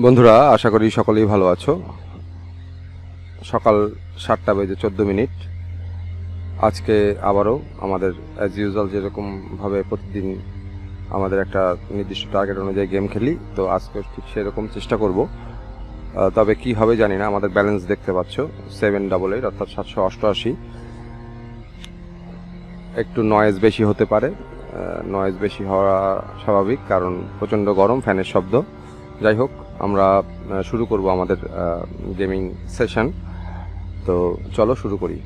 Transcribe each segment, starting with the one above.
বন্ধুরা, আশা করি সকলেই ভালো আছো। সকাল 7:14 আজকে আবারও আমাদের অ্যাজ ইউজুয়াল যেরকমভাবে প্রতিদিন আমাদের একটা নির্দিষ্ট টার্গেট অনুযায়ী গেম খেলি, তো আজকে ঠিক সেরকম চেষ্টা করব। তবে কি হবে জানি না। আমাদের ব্যালেন্স দেখতে পাচ্ছ 788 অর্থাৎ 788। একটু নয়েজ বেশি হতে পারে, নয়েজ বেশি হওয়া স্বাভাবিক, কারণ প্রচণ্ড গরম, ফ্যানের শব্দ। যাই হোক, আমরা শুরু করব আমাদের গেমিং সেশন। তো চলো শুরু করি।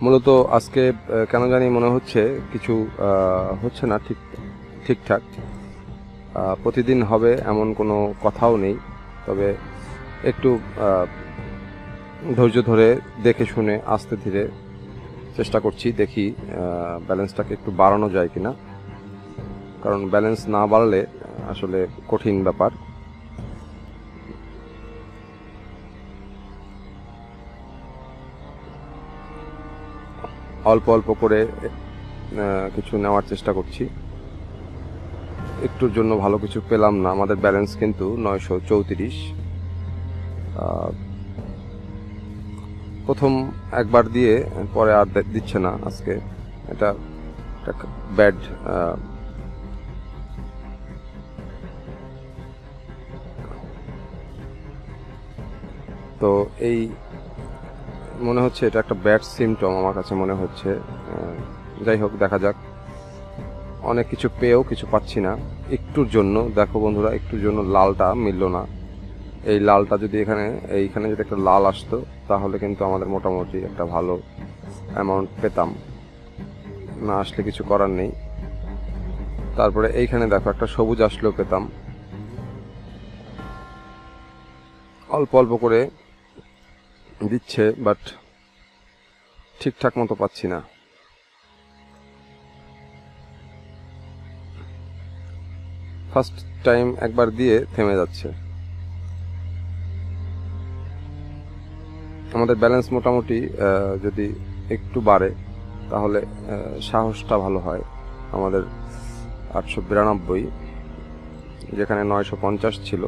মূলত আজকে কেন জানি মনে হচ্ছে কিছু হচ্ছে না ঠিকঠাক। প্রতিদিন হবে এমন কোনো কথাও নেই, তবে একটু ধৈর্য ধরে দেখে শুনে আস্তে ধীরে চেষ্টা করছি, দেখি ব্যালেন্সটাকে একটু বাড়ানো যায় কিনা, কারণ ব্যালেন্স না বাড়লে আসলে কঠিন ব্যাপার। অল্প অল্প করে কিছু নেওয়ার চেষ্টা করছি। একটুর জন্য ভালো কিছু পেলাম না। আমাদের ব্যালেন্স কিন্তু 934। প্রথম একবার দিয়ে পরে আর দিচ্ছে না আজকে। এটা ব্যাড। তো এই মনে হচ্ছে এটা একটা ব্যাড সিমটম, আমার কাছে মনে হচ্ছে। যাই হোক, দেখা যাক। অনেক কিছু পেয়েও কিছু পাচ্ছি না। একটুর জন্য দেখো বন্ধুরা, একটুর জন্য লালটা মিলল না। এই লালটা যদি এইখানে যদি একটা লাল আসতো, তাহলে কিন্তু আমাদের মোটামুটি একটা ভালো অ্যামাউন্ট পেতাম। না আসলে কিছু করার নেই। তারপরে এইখানে দেখো একটা সবুজ আসলেও পেতাম। অল্প অল্প করে দিচ্ছে, বাট ঠিকঠাক মতো পাচ্ছি না। ফার্স্ট টাইম একবার দিয়ে থেমে যাচ্ছে। আমাদের ব্যালেন্স মোটামুটি যদি একটু বাড়ে তাহলে সাহসটা ভালো হয়। আমাদের 892, যেখানে 950 ছিল।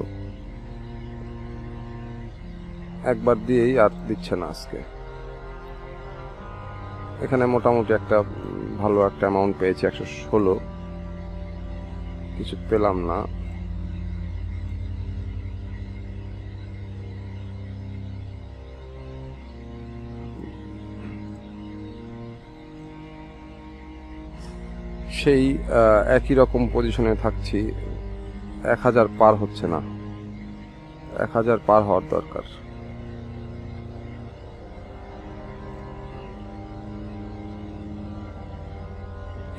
একবার দিয়েই আর দিচ্ছে না আজকে। এখানে মোটামুটি একটা ভালো একটা অ্যামাউন্ট পেয়েছি, 116। কিছু পেলাম না। সেই একই রকম পজিশনে থাকছি। 1000 পার হচ্ছে না। 1000 পার হওয়ার দরকার।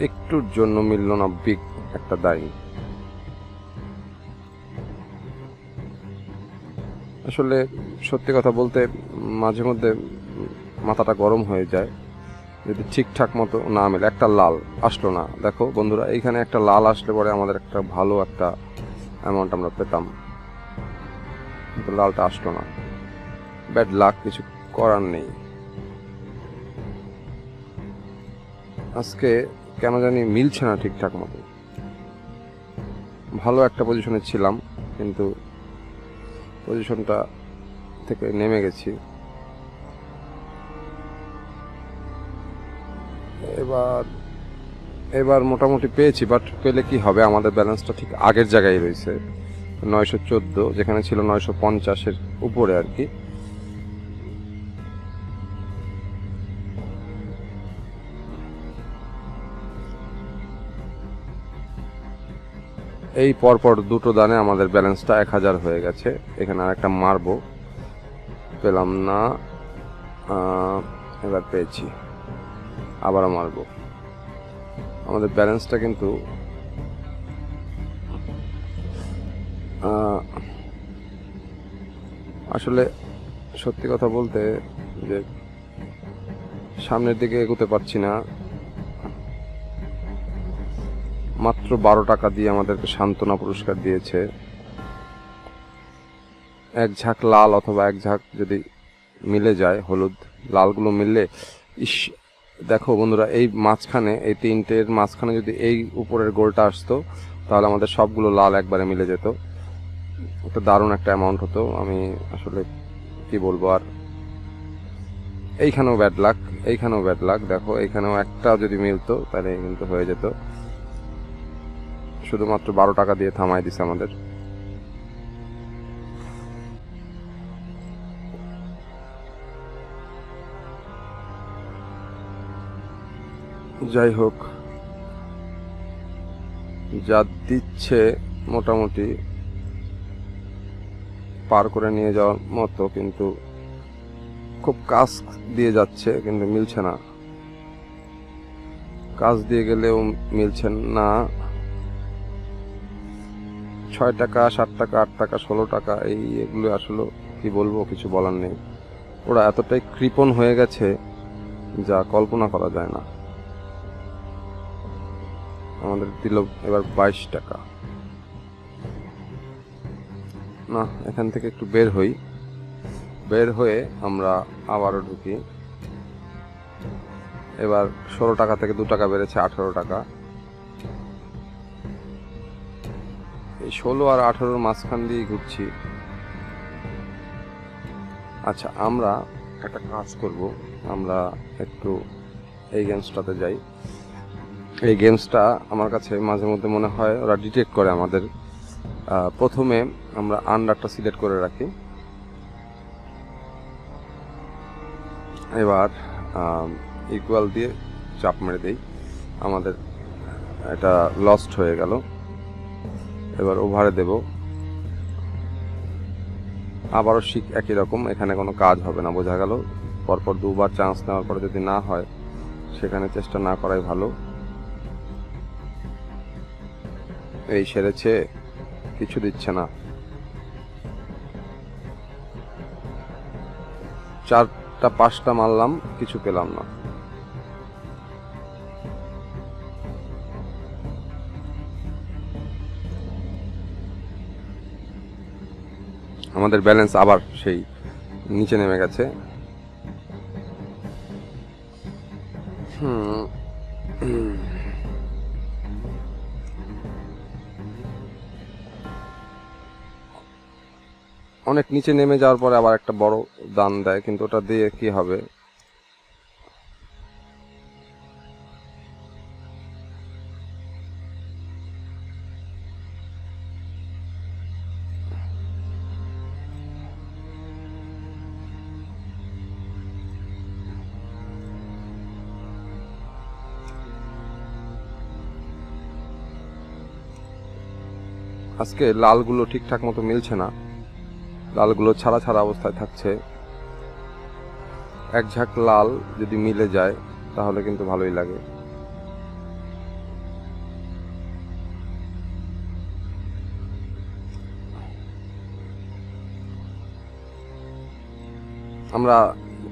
একটুর জন্য মিলল না বিগ একটা দায়। আসলে সত্যি কথা বলতে মাঝে মধ্যে মাথাটা গরম হয়ে যায় যদি ঠিকঠাক মতো না মেলে। একটা লাল আসলো না। দেখো বন্ধুরা, এইখানে একটা লাল আসলে পরে আমাদের একটা ভালো একটা অ্যামাউন্ট আমরা পেতাম, কিন্তু লালটা আসলো না। ব্যাড লাক, কিছু করার নেই। আজকে কেন জানি মিলছে না ঠিকঠাক মতো। ভালো একটা পজিশনে ছিলাম, কিন্তু পজিশনটা থেকে নেমে গেছি। এবার মোটামুটি পেয়েছি, বাট পেলে কি হবে, আমাদের ব্যালেন্সটা ঠিক আগের জায়গায় রয়েছে। 914, যেখানে ছিল 950-এর উপরে আর কি। এই পরপর দুটো দানে আমাদের ব্যালেন্সটা 1000 হয়ে গেছে। এখানে আর একটা মারবো, পেলাম না। এবার পেয়েছি, আবারও মারবো। আমাদের ব্যালেন্সটা কিন্তু আসলে সত্যি কথা বলতে যে সামনের দিকে এগোতে পারছি না। মাত্র 12 টাকা দিয়ে আমাদেরকে সান্ত্বনা পুরস্কার দিয়েছে। এক ঝাঁক লাল অথবা এক ঝাঁক যদি মিলে যায়, হলুদ লালগুলো মিললে, ইস দেখো বন্ধুরা, এই মাঝখানে, এই তিনটের মাঝখানে যদি এই উপরের গোলটা আসতো তাহলে আমাদের সবগুলো লাল একবারে মিলে যেত। একটা দারুণ একটা অ্যামাউন্ট হতো। আমি আসলে কি বলবো আর। এইখানেও ব্যাড লাক, এইখানেও ব্যাড লাক। দেখো এইখানেও একটা যদি মিলতো তাহলে কিন্তু হয়ে যেত। শুধুমাত্র 12 টাকা দিয়ে থামাই দিছে আমাদের। যাই হোক, যা দিচ্ছে মোটামুটি পার করে নিয়ে যাওয়ার মতো, কিন্তু খুব কাজ দিয়ে যাচ্ছে কিন্তু মিলছে না। কাজ দিয়ে গেলেও মিলছে না। 6 টাকা, 7 টাকা, 8 টাকা, 16 টাকা, এগুলো আসলে কি বলবো, কিছু বলার নেই। ওরা এতটাই কৃপণ হয়ে গেছে যা কল্পনা করা যায় না। আমাদের দিল এবার 22 টাকা। না, এখান থেকে একটু বের হই। বের হয়ে আমরা আবারও ঢুকি। এবার 16 টাকা থেকে 2 টাকা বেড়েছে 18 টাকা। এই 16 আর 18-র মাঝখান দিয়ে ঘুরছি। আচ্ছা, আমরা একটা কাজ করব, আমরা একটু এই গেমসটাতে যাই। এই গেমসটা আমার কাছে মাঝে মধ্যে মনে হয় ওরা ডিটেক্ট করে আমাদের। প্রথমে আমরা আন্ডারটা সিলেক্ট করে রাখি। এবার ইকুয়াল দিয়ে চাপ মেরে দেই। আমাদের এটা লস্ট হয়ে গেল। এবার ওভারে দেব। আবারও একই রকম, এখানে কোনো কাজ হবে না, বোঝা গেল। পরপর দুবার চান্স নেওয়ার পরে যদি না হয়, সেখানে চেষ্টা না করাই ভালো। এই সেরেছে, কিছু দিচ্ছে না। 4টা 5টা মারলাম, কিছু পেলাম না। আমাদের ব্যালেন্স আবার সেই নিচে নেমে গেছে। অনেক নিচে নেমে যাওয়ার পরে আবার একটা বড় দান দেয়, কিন্তু ওটা দিয়ে কি হবে? আজকে লালগুলো ঠিকঠাক মতো মিলছে না, লালগুলো ছাড়া ছাড়া অবস্থায় থাকছে। এক ঝাঁক লাল যদি মিলে যায় তাহলে কিন্তু ভালোই লাগে। আমরা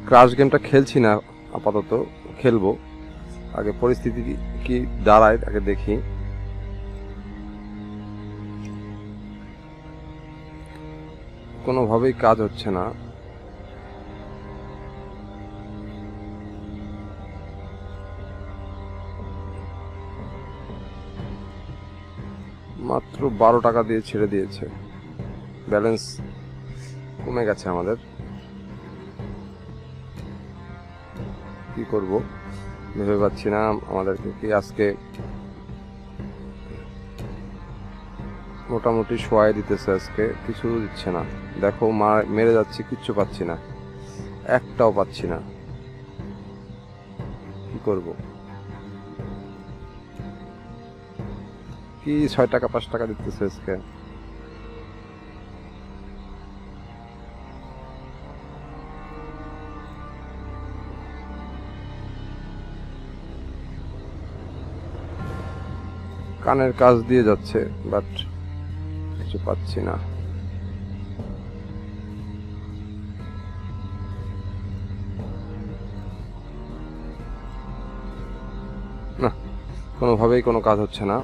ক্রাশ গেমটা খেলছি না আপাতত, খেলবো। আগে পরিস্থিতি কি দাঁড়ায় আগে দেখি। কোনোভাবেই কাজ হচ্ছে না। মাত্র 12 টাকা দিয়ে ছেড়ে দিয়েছে। ব্যালেন্স কমে গেছে আমাদের। কি করব ভেবে পাচ্ছি না। আমাদেরকে কি আজকে মোটামুটি শোয়াই দিতেছে, আজকে কিছু দিচ্ছে না। দেখো মেরে যাচ্ছি, কিচ্ছু পাচ্ছি না, একটাও পাচ্ছি না। কি করব? কি 6 টাকা 5 টাকা দিতেছে আজকে। কানের কাজ দিয়ে যাচ্ছে, বাট কিছু কিছু পাচ্ছি না। না, কোনোভাবেই কোনো কাজ হচ্ছে না।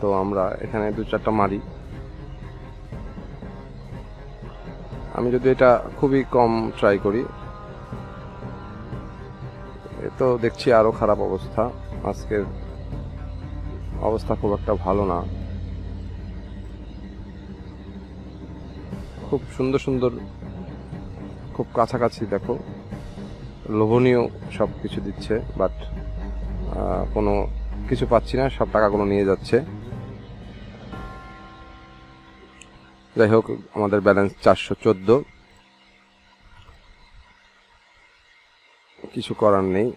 তো আমরা এখানে 2-4টা মারি। আমি যদি এটা খুবই কম ট্রাই করি, এ তো দেখছি আরো খারাপ অবস্থা। আজকের অবস্থা খুব একটা ভালো না। খুব সুন্দর সুন্দর, খুব কাছাকাছি দেখো, লোভনীয় সব কিছু দিচ্ছে, বাট কোনো কিছু পাচ্ছি না, সব টাকাগুলো নিয়ে যাচ্ছে। যাই হোক, আমাদের ব্যালেন্স 414, কিছু করার নেই।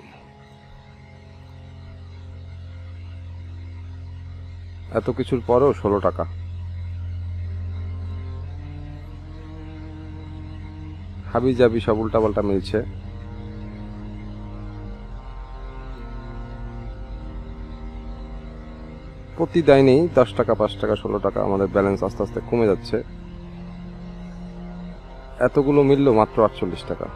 এত কিছুর পরেও 16 টাকা। হাবি জাবি সব উল্টাপাল্টা মিলছে। প্রতি দেয়নি 10 টাকা, 5 টাকা, 16 টাকা। আমাদের ব্যালেন্স আস্তে আস্তে কমে যাচ্ছে। এতগুলো মিলল মাত্র 48 টাকা।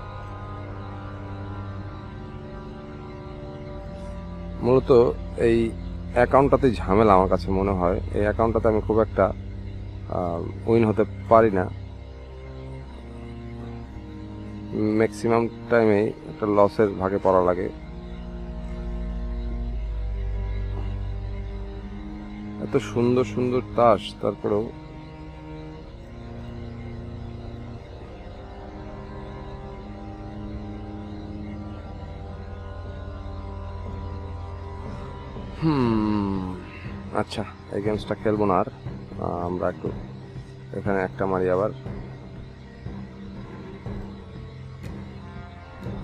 মূলত এই অ্যাকাউন্টটাতে ঝামেলা আমার কাছে মনে হয়। এই অ্যাকাউন্টটাতে আমি খুব একটা উইন হতে পারি না। ম্যাক্সিমাম টাইমেই একটা লসের ভাগে পড়া লাগে। এত সুন্দর সুন্দর তাস, তারপরেও আচ্ছা, এই গেমসটা খেলবো না আর। আমরা একটু এখানে একটা মারি, আবার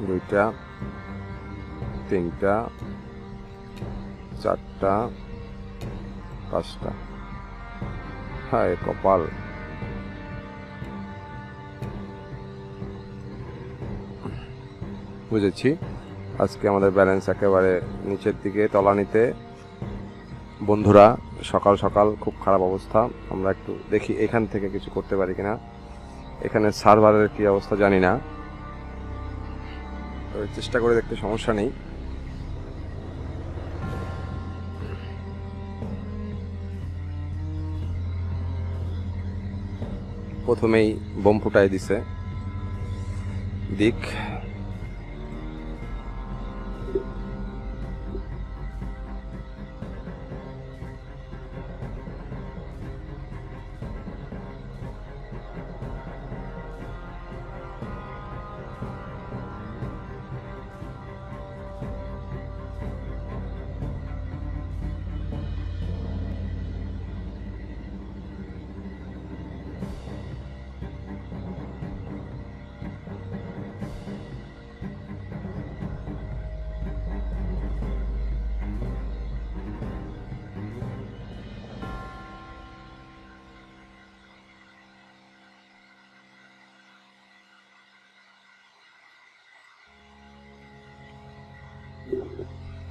2টা, 3টা, 4টা, 5টা। হায় কপাল। বুঝেছি, আজকে আমাদের ব্যালেন্স একেবারে নিচের দিকে, তলানিতে। বন্ধুরা, সকাল সকাল খুব খারাপ অবস্থা। আমরা একটু দেখি এখান থেকে কিছু করতে পারি কিনা। এখানে সার্ভারের কি অবস্থা জানি না, চেষ্টা করে দেখতে, সমস্যা নেই। প্রথমেই বোম ফুটাই দিছে দিক।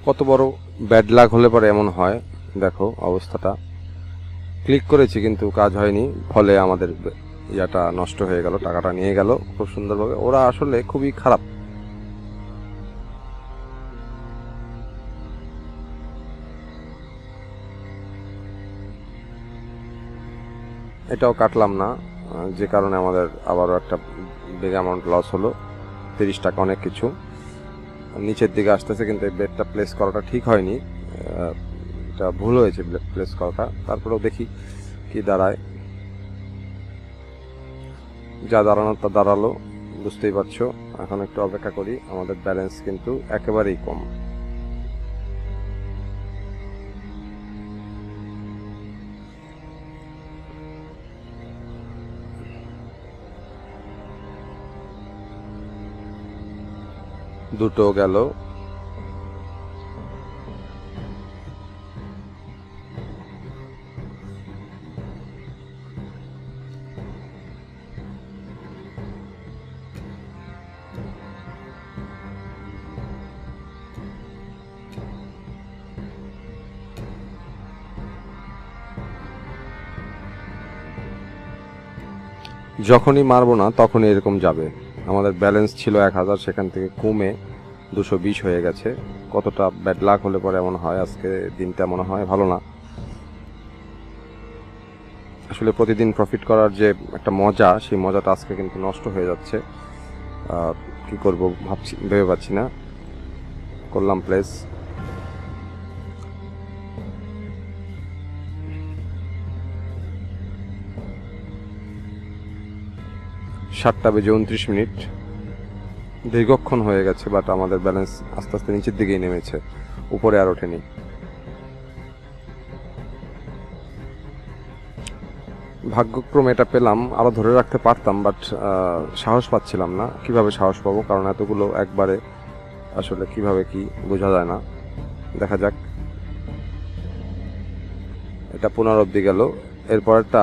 কত বড় ব্যাড লাক হলে পরে এমন হয়, দেখো অবস্থাটা। ক্লিক করেছি কিন্তু কাজ হয়নি, ফলে আমাদের ইয়াটা নষ্ট হয়ে গেল, টাকাটা নিয়ে গেল খুব সুন্দরভাবে। ওরা আসলে খুবই খারাপ। এটাও কাটলাম না, যে কারণে আমাদের আবারও একটা বিগ অ্যামাউন্ট লস হলো। 30 টাকা অনেক কিছু। নিচের দিকে আসতেছে, কিন্তু এই বেডটা প্লেস করাটা ঠিক হয়নি, এটা ভুল হয়েছে প্লেস করাটা। তারপরেও দেখি কি দাঁড়ায়। যা দাঁড়ানোর তা দাঁড়ালো, বুঝতেই পারছো। এখন একটু অপেক্ষা করি। আমাদের ব্যালেন্স কিন্তু একেবারেই কম। দুটো গেল। যখনই মারবো না তখনই এরকম যাবে। আমাদের ব্যালেন্স ছিল 1000, সেখান থেকে কমে 220 হয়ে গেছে। কতটা ব্যাড লাক হলে পরে এমন হয়, আজকে দিনটা মনে হয় ভালো না। আসলে প্রতিদিন প্রফিট করার যে একটা মজা, সেই মজাটা আজকে কিন্তু নষ্ট হয়ে যাচ্ছে। কি করব ভেবে পাচ্ছি না। করলাম প্লেস। 7:29। দীর্ঘক্ষণ হয়ে গেছে, বাট আমাদের ব্যালেন্স আস্তে আস্তে নিচের দিকেই নেমেছে, উপরে আর ওঠেনি। ভাগ্যক্রমে এটা পেলাম, আরো ধরে রাখতে পারতাম, বাট সাহস পাচ্ছিলাম না। কিভাবে সাহস পাবো, কারণ এতগুলো একবারে আসলে কিভাবে কি বোঝা যায় না। দেখা যাক। এটা 15 অব্দি গেল। এরপরটা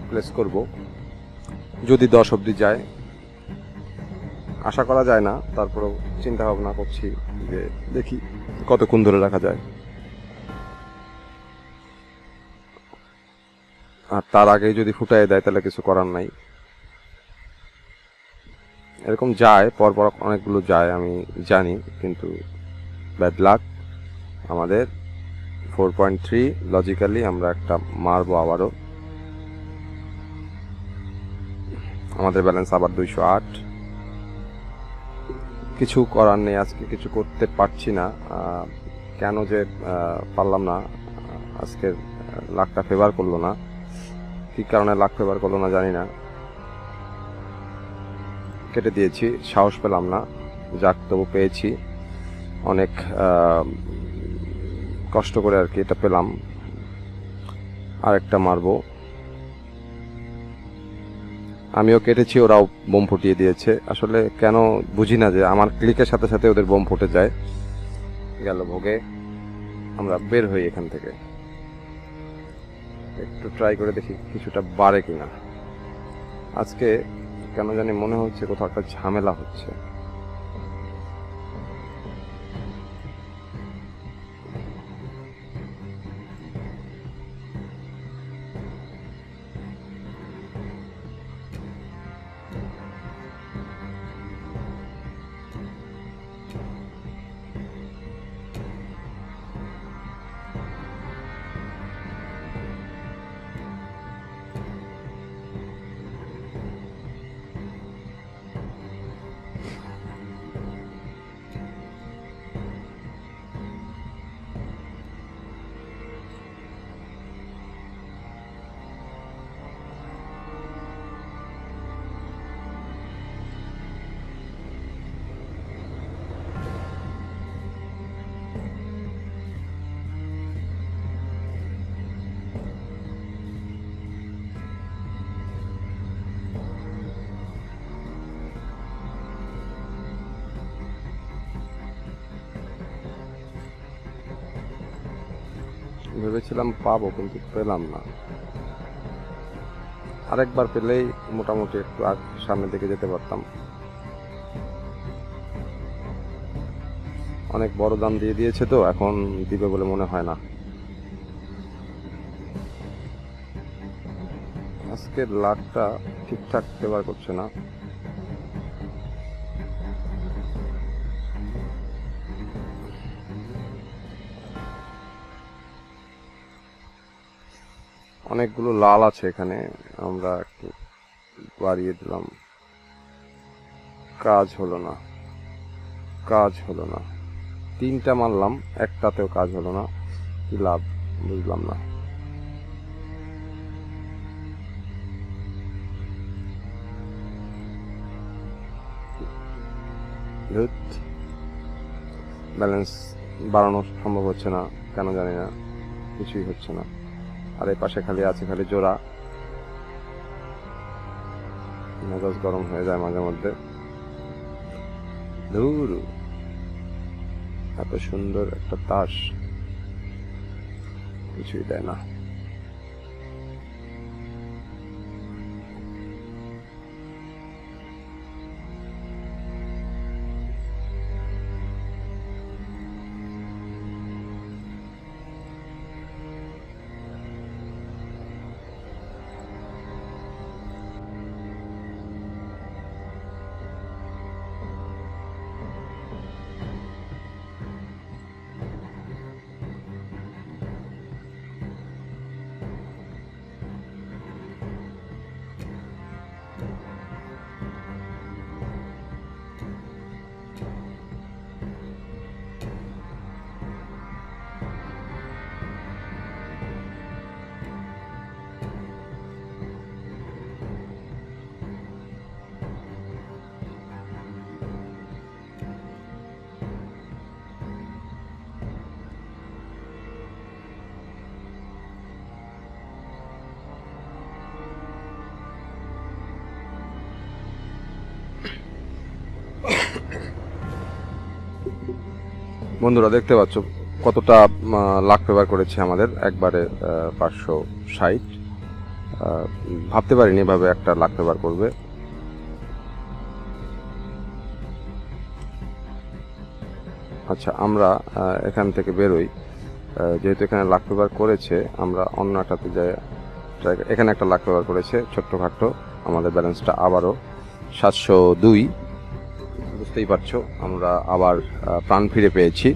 প্লেস করব, যদি 10 অব্দি যায়। আশা করা যায় না, তারপরেও চিন্তা ভাবনা করছি যে দেখি কতক্ষণ ধরে রাখা যায়। আর তার আগেই যদি ফুটাই দেয় তাহলে কিছু করার নাই। এরকম যায়, পরপর অনেকগুলো যায় আমি জানি, কিন্তু ব্যাড লাক। আমাদের 4.3 লজিক্যালি আমরা একটা মারবো আবারও। আমাদের ব্যালেন্স আবার 208। কিছু করার নেই, আজকে কিছু করতে পারছি না। কেন যে পারলাম না, আজকের লাকটা ফেভার করলো না। কি কারণে লাক ফেভার করলো না জানি না। কেটে দিয়েছি, সাহস পেলাম না। যাক, তবু পেয়েছি। অনেক কষ্ট করে আর কি এটা পেলাম। আর একটা মারবো। আমিও কেটেছি, ওরাও বোম ফুটিয়ে দিয়েছে। আসলে কেন বুঝি না যে আমার ক্লিকের সাথে সাথে ওদের বোম ফুটে যায়। গেল ভোগে। আমরা বের হই এখান থেকে। একটু ট্রাই করে দেখি কিছুটা বাড়ে কিনা। আজকে কেন জানি মনে হচ্ছে কোথাও একটা ঝামেলা হচ্ছে। ভেবেছিলাম পাবো, কিন্তু পেলাম না। আরেকবার পেলেই মোটামুটি একটু সামনের দিকে যেতে পারতাম। অনেক বড় দাম দিয়ে দিয়েছে তো, এখন দিবে বলে মনে হয় না। আজকের লাকটা ঠিকঠাক ফেভার করছে না। অনেকগুলো লাল আছে এখানে, আমরা একটু বাড়িয়ে দিলাম। কাজ হলো না, কাজ হলো না। 3টা মারলাম, একটাতেও কাজ হলো না। কি লাভ বুঝলাম না। ব্যালেন্স বাড়ানো সম্ভব হচ্ছে না, কেন জানি না, কিছুই হচ্ছে না। আর এই পাশে খালি আছে খালি জোড়া। মেজাজ গরম হয়ে যায় মাঝে মধ্যে। ধুর, এত সুন্দর একটা তাস কিছুই দেয় না। বন্ধুরা দেখতে পাচ্ছ কতটা লাখ পেপার করেছে আমাদের একবারে 560। ভাবতে পারিনি এভাবে একটা লাখ পেপার করবে। আচ্ছা, আমরা এখান থেকে বেরোই। যেহেতু এখানে লাখ পেপার করেছে, আমরা অন্য একটাতে যাই। এখানে একটা লাখ পেপার করেছে ছোট্টখাট্টো। আমাদের ব্যালেন্সটা আবারও 702। বুঝতেই পারছো, আমরা আবার প্রাণ ফিরে পেয়েছি।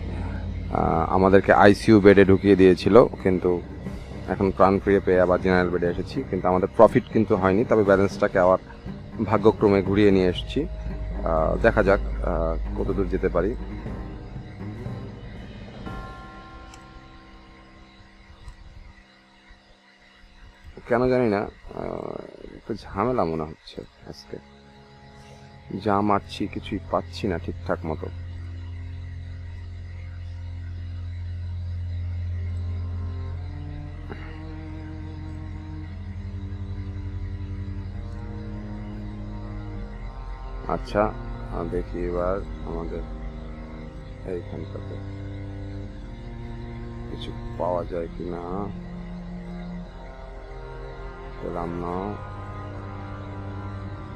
আমাদেরকে আইসিইউ বেডে ঢুকিয়ে দিয়েছিল, কিন্তু এখন প্রাণ ফিরে পেয়ে আবার জেনারেল বেডে এসেছি। কিন্তু আমাদের প্রফিট কিন্তু হয়নি, তবে ব্যালেন্সটাকে আবার ভাগ্যক্রমে ঘুরিয়ে নিয়ে এসেছি। দেখা যাক কত দূর যেতে পারি। কেন জানি না, একটু ঝামেলা মনে হচ্ছে আজকে। যা মারছি কিছুই পাচ্ছি না ঠিকঠাক মতো। আচ্ছা, দেখি এবার আমাদের এইখানটাতে কিছু পাওয়া যায় কিনা।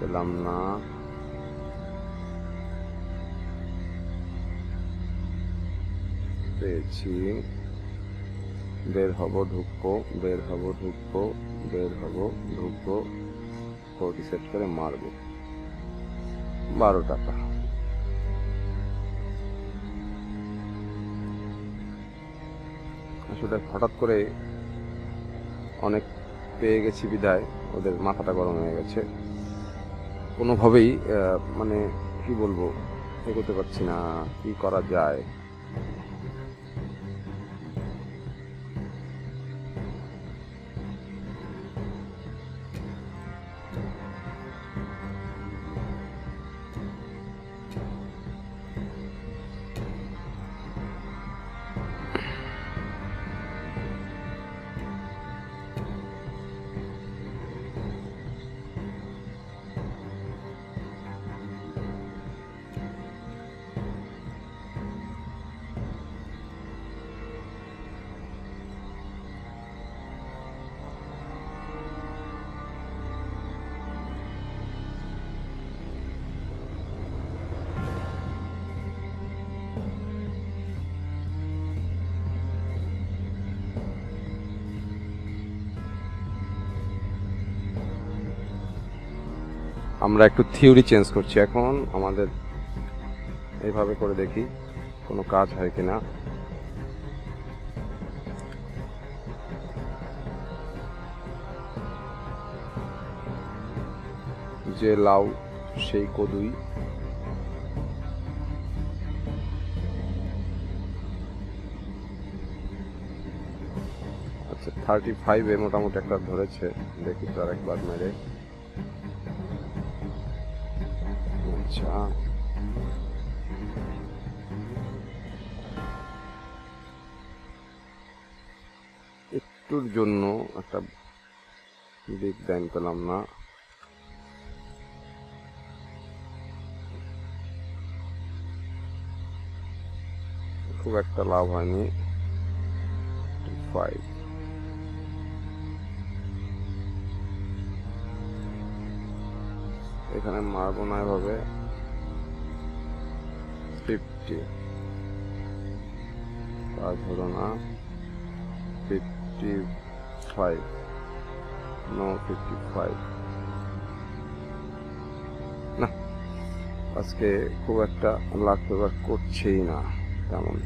পেলাম না। পেয়েছি। বের হব, ঢুকবো, কোটি সেট করে মারবো। 12 টাকা। আসলে হঠাৎ করে অনেক পেয়ে গেছি বিদায় ওদের মাথাটা গরম হয়ে গেছে। কোনোভাবেই মানে কি বলবো, এগোতে পারছি না। কি করা যায়? আমরা একটু থিওরি চেঞ্জ করছি এখন। আমাদের এইভাবে করে দেখি কোনো কাজ হয় কিনা। যে লাউ সেই কদুই। আচ্ছা, 35-এ মোটামুটি একটা ধরেছে। দেখি তো আরেকবার মেরে। আচ্ছা, একটুর জন্য একটা বিগ ডাইন পেলাম না। খুব একটা লাভ হয়নি। 5 এখানে মারবো না এভাবে। 50 কাজ হলো না। 55 নো 55 না। আজকে খুব একটা লাখ পেপার করছেই না তেমন।